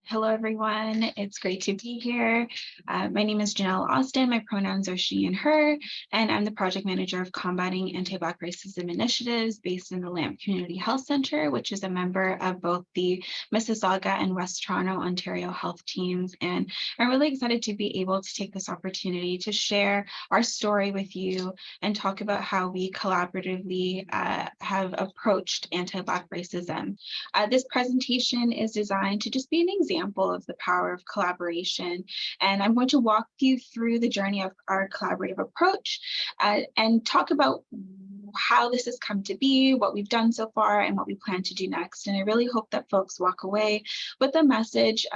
Hello, everyone. It's great to be here. My name is Janelle Austin. My pronouns are she and her, and I'm the project manager of Combating Anti-Black Racism Initiatives based in the LAMP Community Health Center, which is a member of both the Mississauga and West Toronto, Ontario health teams. And I'm really excited to be able to take this opportunity to share our story with you and talk about how we collaboratively have approached anti-Black racism. This presentation is designed to just be an example of the power of collaboration. And I'm going to walk you through the journey of our collaborative approach and talk about how this has come to be, what we've done so far, and what we plan to do next. And I really hope that folks walk away with a message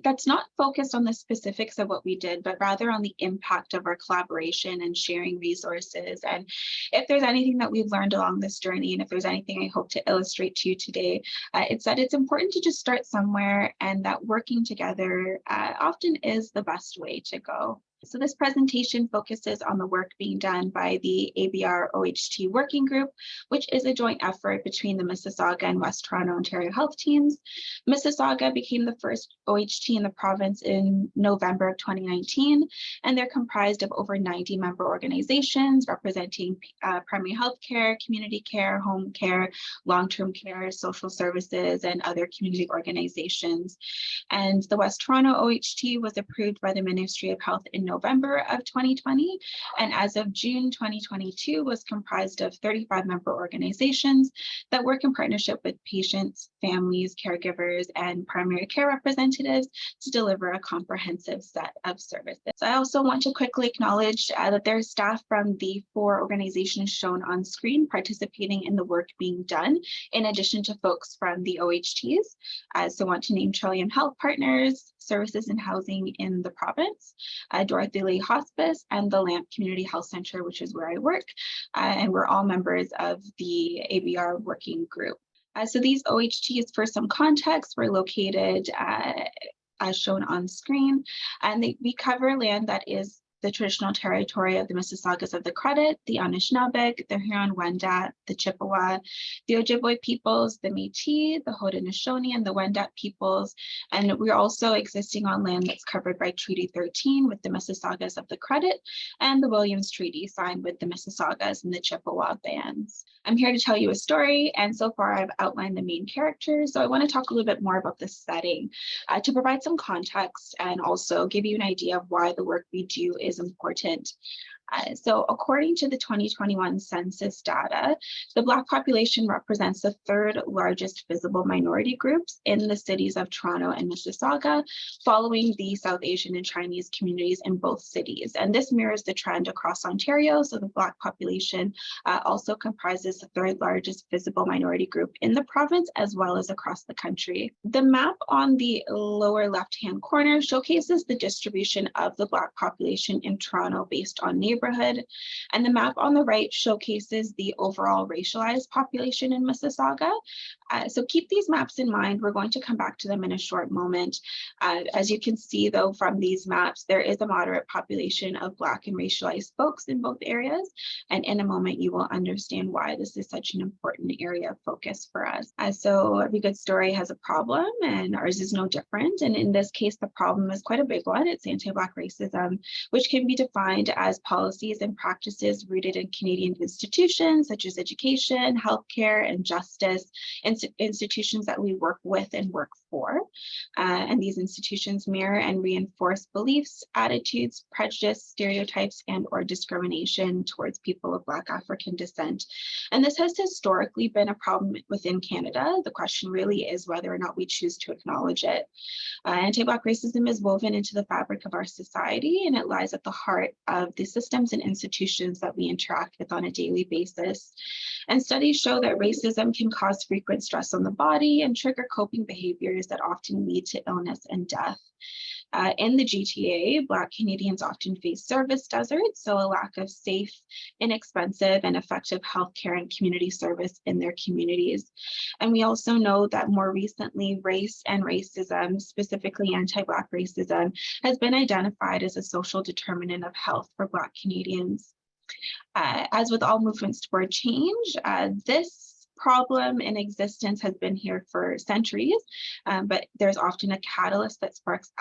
that's not focused on the specifics of what we did, but rather on the impact of our collaboration and sharing resources. And if there's anything that we've learned along this journey, and if there's anything I hope to illustrate to you today, it's that it's important to just start somewhere, and that working together often is the best way to go. So this presentation focuses on the work being done by the ABR OHT working group, which is a joint effort between the Mississauga and West Toronto, Ontario health teams. Mississauga became the first OHT in the province in November of 2019, and they're comprised of over 90 member organizations representing primary health care, community care, home care, long-term care, social services, and other community organizations. And the West Toronto OHT was approved by the Ministry of Health in November of 2020, and as of June 2022 was comprised of 35 member organizations that work in partnership with patients, families, caregivers, and primary care representatives to deliver a comprehensive set of services. So I also want to quickly acknowledge that there are staff from the 4 organizations shown on screen participating in the work being done, in addition to folks from the OHTs. So I want to name Trillium Health Partners, Services and Housing in the province, Dorothy Lee Hospice, and the LAMP Community Health Center, which is where I work. And we're all members of the ABR working group. So these OHTs, for some context, were located as shown on screen, and we cover land that is the traditional territory of the Mississaugas of the Credit, the Anishinaabeg, the Huron-Wendat, the Chippewa, the Ojibwe peoples, the Métis, the Haudenosaunee, and the Wendat peoples. And we're also existing on land that's covered by Treaty 13 with the Mississaugas of the Credit and the Williams Treaty signed with the Mississaugas and the Chippewa bands. I'm here to tell you a story, and so far I've outlined the main characters. So I want to talk a little bit more about the setting to provide some context and also give you an idea of why the work we do is important. So according to the 2021 census data, the Black population represents the 3rd largest visible minority groups in the cities of Toronto and Mississauga, following the South Asian and Chinese communities in both cities. And this mirrors the trend across Ontario. So the Black population also comprises the 3rd largest visible minority group in the province, as well as across the country. The map on the lower left-hand corner showcases the distribution of the Black population in Toronto based on neighborhood, and the map on the right showcases the overall racialized population in Mississauga. So keep these maps in mind. We're going to come back to them in a short moment. As you can see, though, from these maps, there is a moderate population of Black and racialized folks in both areas, and in a moment you will understand why this is such an important area of focus for us. So every good story has a problem, and ours is no different. And in this case, the problem is quite a big one. It's anti-Black racism, which can be defined as policies and practices rooted in Canadian institutions such as education, healthcare, and justice, institutions that we work with and work for. And these institutions mirror and reinforce beliefs, attitudes, prejudice, stereotypes, and or discrimination towards people of Black African descent. And this has historically been a problem within Canada. The question really is whether or not we choose to acknowledge it. Anti-Black racism is woven into the fabric of our society, and it lies at the heart of the systems and institutions that we interact with on a daily basis. And studies show that racism can cause frequent stress on the body and trigger coping behaviors that often lead to illness and death. In the GTA, Black Canadians often face service deserts, so a lack of safe, inexpensive, and effective healthcare and community service in their communities. And we also know that more recently, race and racism, specifically anti-Black racism, has been identified as a social determinant of health for Black Canadians. As with all movements toward change, this problem in existence has been here for centuries, but there's often a catalyst that sparks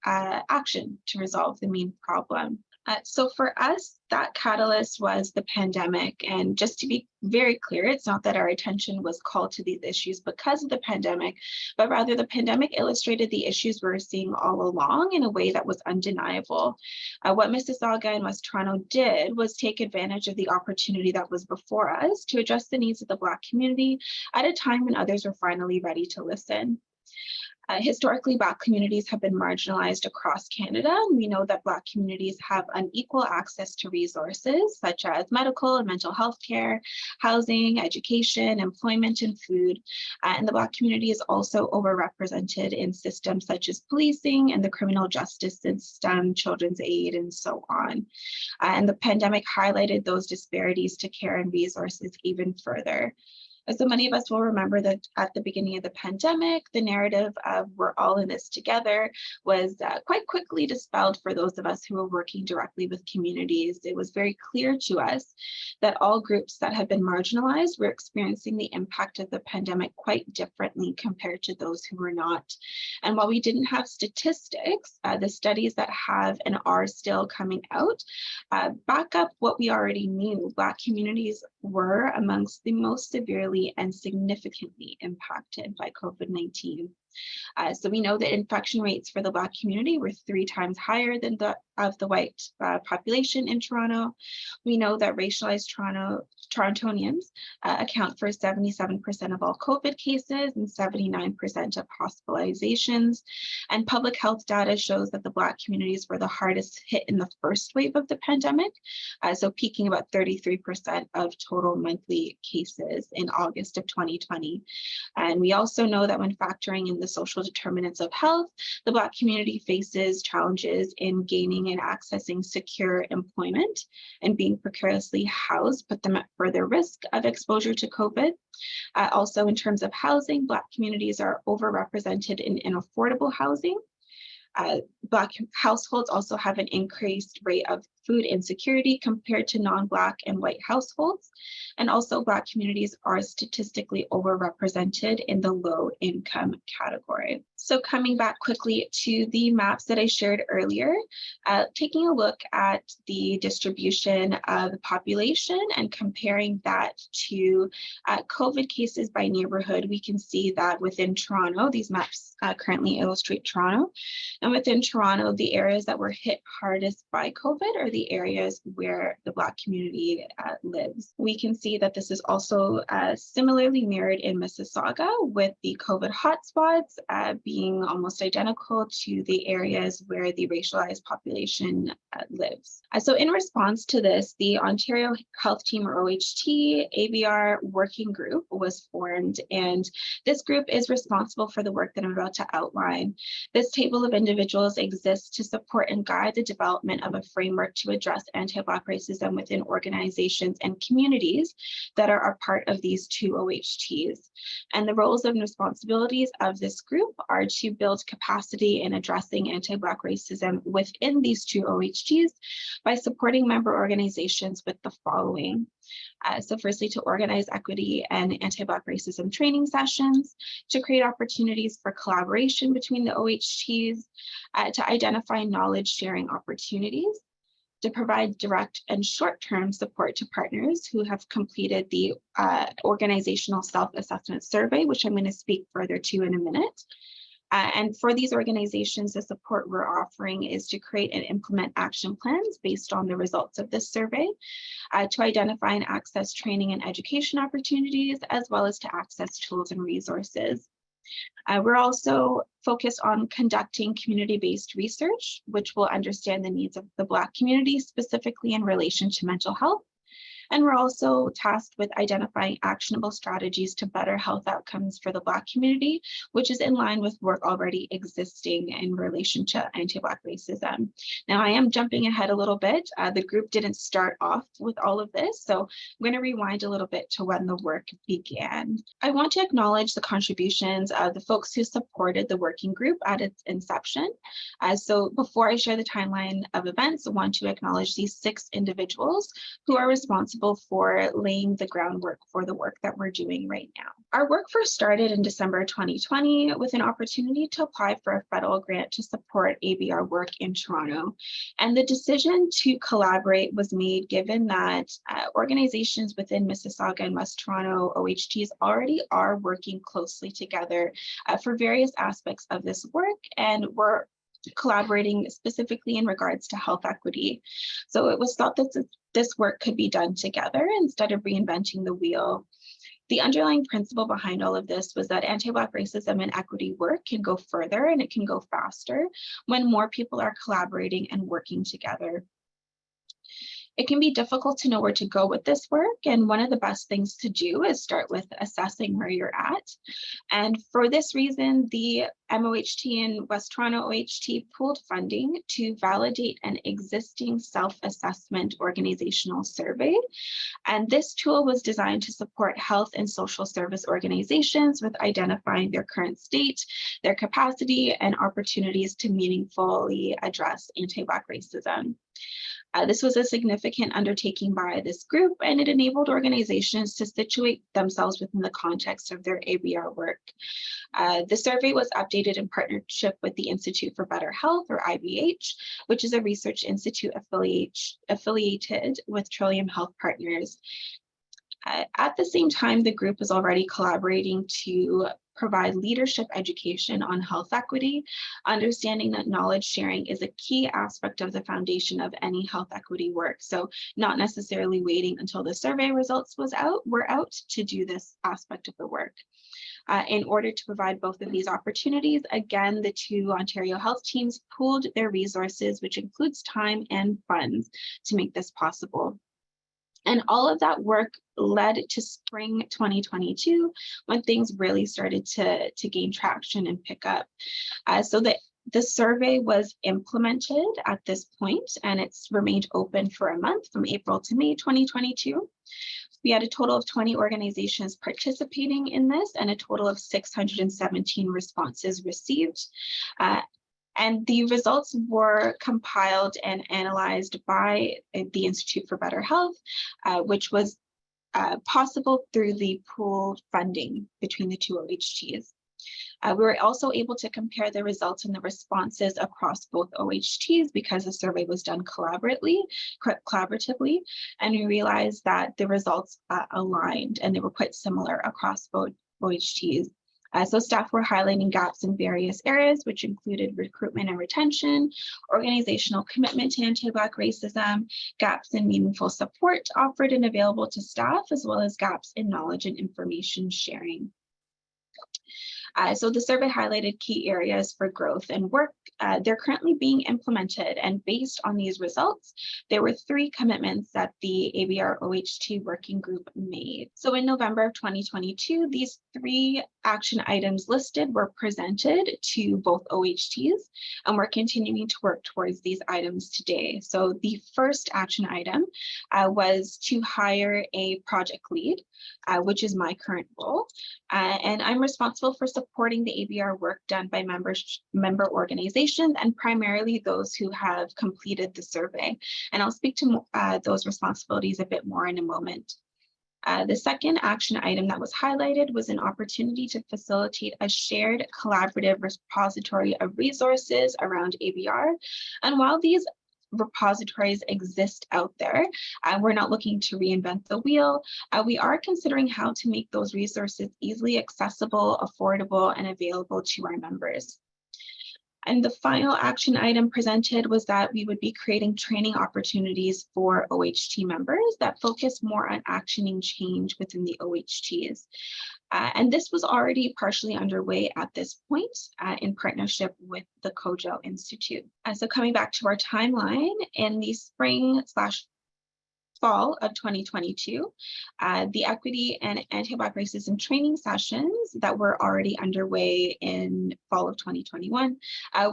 action to resolve the main problem. So for us, that catalyst was the pandemic. And just to be very clear, it's not that our attention was called to these issues because of the pandemic, but rather the pandemic illustrated the issues we were seeing all along in a way that was undeniable. What Mississauga and West Toronto did was take advantage of the opportunity that was before us to address the needs of the Black community at a time when others were finally ready to listen. Historically, Black communities have been marginalized across Canada. We know that Black communities have unequal access to resources such as medical and mental health care, housing, education, employment, and food. And the Black community is also overrepresented in systems such as policing and the criminal justice system, children's aid, and so on. And the pandemic highlighted those disparities to care and resources even further. So many of us will remember that at the beginning of the pandemic, the narrative of we're all in this together was quite quickly dispelled for those of us who were working directly with communities. It was very clear to us that all groups that have been marginalized were experiencing the impact of the pandemic quite differently compared to those who were not. And while we didn't have statistics, the studies that have and are still coming out back up what we already knew. Black communities were amongst the most severely and significantly impacted by COVID-19. So we know that infection rates for the Black community were 3 times higher than of the white population in Toronto. We know that racialized Torontonians account for 77% of all COVID cases and 79% of hospitalizations. And public health data shows that the Black communities were the hardest hit in the first wave of the pandemic, so peaking about 33% of total monthly cases in August of 2020. And we also know that when factoring in the social determinants of health, the Black community faces challenges in gaining and accessing secure employment, and being precariously housed put them at further risk of exposure to COVID. Also, in terms of housing, Black communities are overrepresented in inaffordable housing. Black households also have an increased rate of food insecurity compared to non-Black and white households. And also Black communities are statistically overrepresented in the low income category. So coming back quickly to the maps that I shared earlier, taking a look at the distribution of the population and comparing that to COVID cases by neighborhood, we can see that within Toronto, these maps currently illustrate Toronto, and within Toronto, the areas that were hit hardest by COVID are the areas where the Black community lives. We can see that this is also similarly mirrored in Mississauga, with the COVID hotspots being almost identical to the areas where the racialized population lives. So in response to this, the Ontario Health Team, or OHT, ABR working group was formed, and this group is responsible for the work that I'm about to outline. This table of individuals exists to support and guide the development of a framework to address anti-Black racism within organizations and communities that are a part of these 2 OHTs. And the roles and responsibilities of this group are to build capacity in addressing anti-Black racism within these 2 OHTs by supporting member organizations with the following. So firstly, to organize equity and anti-Black racism training sessions, to create opportunities for collaboration between the OHTs, to identify knowledge sharing opportunities, to provide direct and short-term support to partners who have completed the organizational self-assessment survey, which I'm going to speak further to in a minute. And for these organizations, the support we're offering is to create and implement action plans based on the results of this survey, to identify and access training and education opportunities, as well as to access tools and resources. We're also focused on conducting community-based research, which will understand the needs of the Black community, specifically in relation to mental health, And we're also tasked with identifying actionable strategies to better health outcomes for the Black community, which is in line with work already existing in relation to anti-Black racism. Now, I am jumping ahead a little bit. The group didn't start off with all of this, so I'm going to rewind a little bit to when the work began. I want to acknowledge the contributions of the folks who supported the working group at its inception. So before I share the timeline of events, I want to acknowledge these 6 individuals who are responsible for laying the groundwork for the work that we're doing right now. Our work first started in December 2020 with an opportunity to apply for a federal grant to support ABR work in Toronto. And the decision to collaborate was made given that organizations within Mississauga and West Toronto OHTs already are working closely together for various aspects of this work, and we're collaborating specifically in regards to health equity. So it was thought that this work could be done together instead of reinventing the wheel. The underlying principle behind all of this was that anti-Black racism and equity work can go further and it can go faster when more people are collaborating and working together. It can be difficult to know where to go with this work, and one of the best things to do is start with assessing where you're at. And for this reason, the MOHT and West Toronto OHT pooled funding to validate an existing self-assessment organizational survey. And this tool was designed to support health and social service organizations with identifying their current state, their capacity, and opportunities to meaningfully address anti-Black racism. This was a significant undertaking by this group, and it enabled organizations to situate themselves within the context of their ABR work. The survey was updated in partnership with the Institute for Better Health, or IBH, which is a research institute affiliated with Trillium Health Partners. At the same time, the group is already collaborating to provide leadership education on health equity, understanding that knowledge sharing is a key aspect of the foundation of any health equity work. So not necessarily waiting until the survey results were out to do this aspect of the work. In order to provide both of these opportunities, again, the 2 Ontario health teams pooled their resources, which includes time and funds, to make this possible. And all of that work led to spring 2022, when things really started to gain traction and pick up. So the survey was implemented at this point, and it's remained open for a month from April to May 2022. We had a total of 20 organizations participating in this, and a total of 617 responses received. And the results were compiled and analyzed by the Institute for Better Health, which was possible through the pooled funding between the 2 OHTs. We were also able to compare the results and the responses across both OHTs because the survey was done collaboratively, and we realized that the results aligned and they were quite similar across both OHTs. So staff were highlighting gaps in various areas, which included recruitment and retention, organizational commitment to anti-Black racism, gaps in meaningful support offered and available to staff, as well as gaps in knowledge and information sharing. So the survey highlighted key areas for growth and work. They're currently being implemented, and based on these results, there were 3 commitments that the ABR OHT working group made. So in November of 2022, these 3 action items listed were presented to both OHTs, and we're continuing to work towards these items today. So the first action item was to hire a project lead, which is my current role, and I'm responsible for supporting the ABR work done by member organizations, and primarily those who have completed the survey. And I'll speak to those responsibilities a bit more in a moment. The second action item that was highlighted was an opportunity to facilitate a shared collaborative repository of resources around ABR. And while these repositories exist out there, we're not looking to reinvent the wheel. We are considering how to make those resources easily accessible, affordable, and available to our members. And the final action item presented was that we would be creating training opportunities for OHT members that focus more on actioning change within the OHTs. And this was already partially underway at this point in partnership with the COJO Institute. So coming back to our timeline, in the fall of 2022, the equity and anti-Black racism training sessions that were already underway in fall of 2021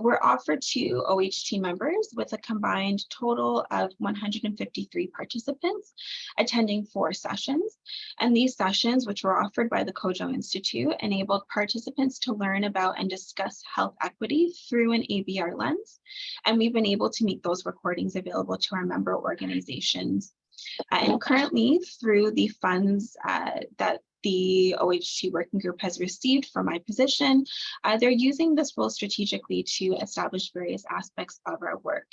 were offered to OHT members with a combined total of 153 participants attending 4 sessions. And these sessions, which were offered by the Kojo Institute, enabled participants to learn about and discuss health equity through an ABR lens. And we've been able to make those recordings available to our member organizations. And currently, through the funds that the OHT working group has received for my position, they're using this role strategically to establish various aspects of our work.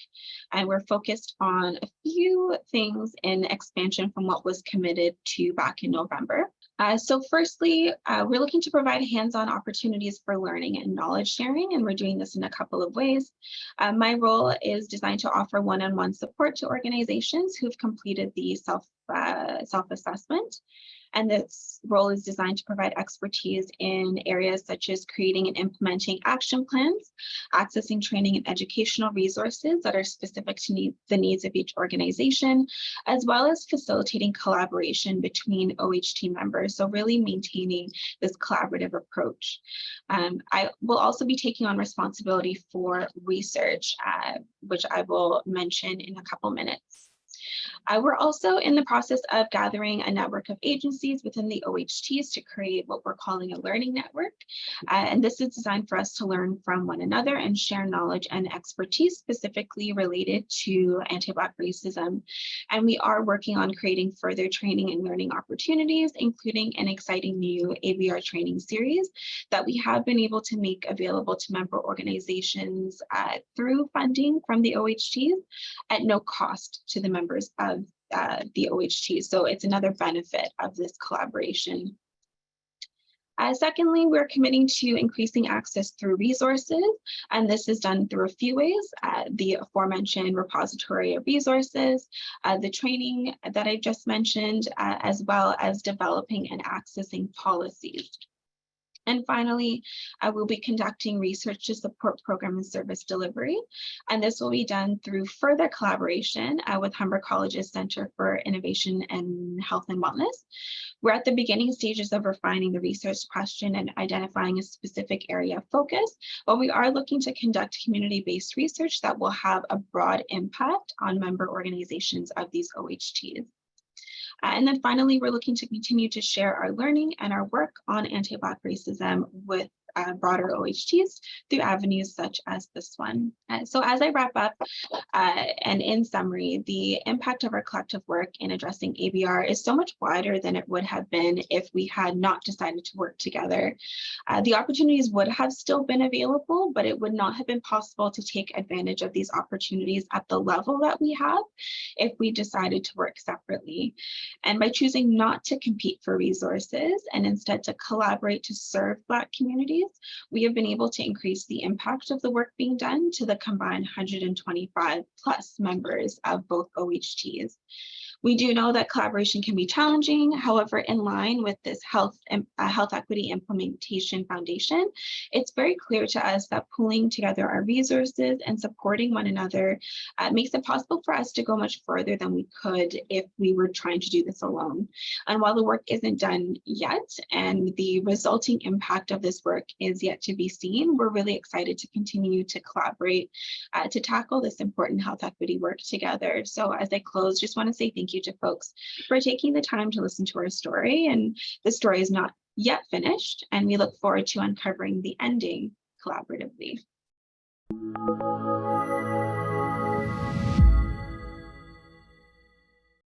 And we're focused on a few things in expansion from what was committed to back in November. So firstly, we're looking to provide hands-on opportunities for learning and knowledge sharing, and we're doing this in a couple of ways. My role is designed to offer one-on-one support to organizations who've completed the self-assessment. And this role is designed to provide expertise in areas such as creating and implementing action plans, accessing training and educational resources that are specific to the needs of each organization, as well as facilitating collaboration between OHT members. So really maintaining this collaborative approach. I will also be taking on responsibility for research, which I will mention in a couple minutes. We're also in the process of gathering a network of agencies within the OHTs to create what we're calling a learning network. And this is designed for us to learn from one another and share knowledge and expertise specifically related to anti-Black racism. And we are working on creating further training and learning opportunities, including an exciting new ABR training series that we have been able to make available to member organizations through funding from the OHTs at no cost to the members of the OHT. So it's another benefit of this collaboration. Secondly, we're committing to increasing access through resources, and this is done through a few ways. The aforementioned repository of resources, the training that I just mentioned, as well as developing and accessing policies. And finally, we'll be conducting research to support program and service delivery. And this will be done through further collaboration with Humber College's Center for Innovation and Health and Wellness. We're at the beginning stages of refining the research question and identifying a specific area of focus, but we are looking to conduct community-based research that will have a broad impact on member organizations of these OHTs. And then finally, we're looking to continue to share our learning and our work on anti-Black racism with broader OHTs through avenues such as this one. So as I wrap up, and in summary, the impact of our collective work in addressing ABR is so much wider than it would have been if we had not decided to work together. The opportunities would have still been available, but it would not have been possible to take advantage of these opportunities at the level that we have if we decided to work separately. And by choosing not to compete for resources and instead to collaborate to serve Black communities, we have been able to increase the impact of the work being done to the combined 125 plus members of both OHTs. We do know that collaboration can be challenging. However, in line with this health equity implementation foundation, it's very clear to us that pulling together our resources and supporting one another makes it possible for us to go much further than we could if we were trying to do this alone. And while the work isn't done yet, and the resulting impact of this work is yet to be seen, we're really excited to continue to collaborate to tackle this important health equity work together. So as I close, just want to say thank you to folks for taking the time to listen to our story. And the story is not yet finished, and we look forward to uncovering the ending collaboratively.